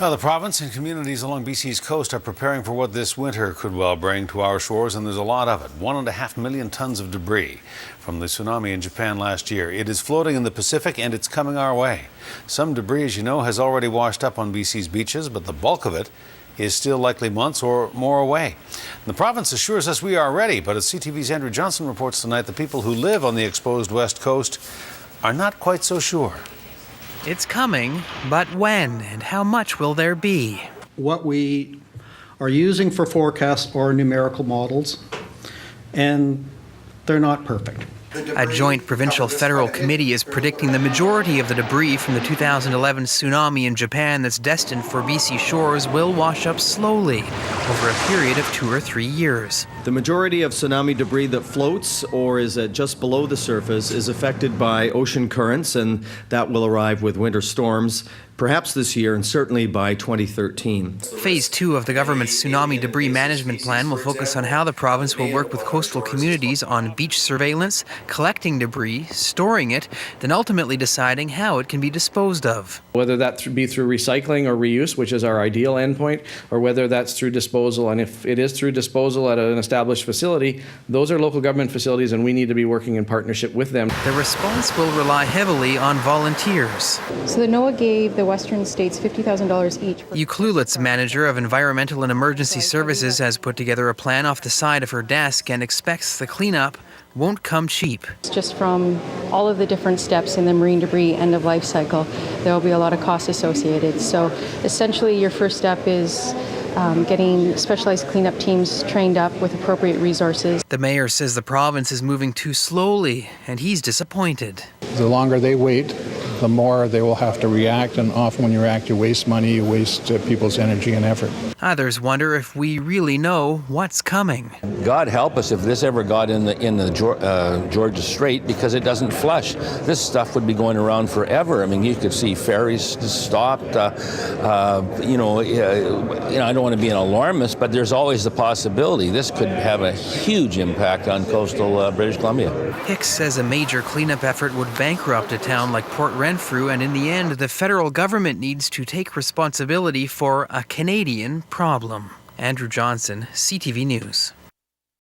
Well, the province and communities along BC's coast are preparing for what this winter could well bring to our shores, and there's a lot of it. 1.5 million tons of debris from the tsunami in Japan last year. It is floating in the Pacific and it's coming our way. Some debris, as you know, has already washed up on BC's beaches, but the bulk of it is still likely months or more away. The province assures us we are ready, but as CTV's Andrew Johnson reports tonight, the people who live on the exposed west coast are not quite so sure. It's coming, but when and how much will there be? What we are using for forecasts are numerical models, and they're not perfect. A joint provincial-federal committee is predicting the majority of the debris from the 2011 tsunami in Japan that's destined for BC shores will wash up slowly over a period of 2 or 3 years. The majority of tsunami debris that floats or is just below the surface is affected by ocean currents, and that will arrive with winter storms, perhaps this year and certainly by 2013. Phase 2 of the government's tsunami debris management plan will focus on how the province will work with coastal communities on beach surveillance, collecting debris, storing it, then ultimately deciding how it can be disposed of. Whether that be through recycling or reuse, which is our ideal endpoint, or whether that's through disposal. And if it is through disposal at an established facility, those are local government facilities and we need to be working in partnership with them. The response will rely heavily on volunteers. So the NOAA gave the Western states $50,000 each. Ucluelet's manager of Environmental and Emergency Services has put together a plan off the side of her desk and expects the cleanup won't come cheap. Just from all of the different steps in the marine debris end of life cycle, there will be a lot of costs associated. So essentially your first step is getting specialized cleanup teams trained up with appropriate resources. The mayor says the province is moving too slowly, and he's disappointed. The longer they wait, the more they will have to react, and often when you react, you waste money, you waste people's energy and effort. Others wonder if we really know what's coming. God help us if this ever got in the Georgia Strait, because it doesn't flush. This stuff would be going around forever. I mean, you could see ferries stopped. I don't want to be an alarmist, but there's always the possibility this could have a huge impact on coastal British Columbia. HICKS says a major cleanup effort would bankrupt a town like Port Renfrew, and in the end, the federal government needs to take responsibility for a Canadian problem. Andrew Johnson, CTV News.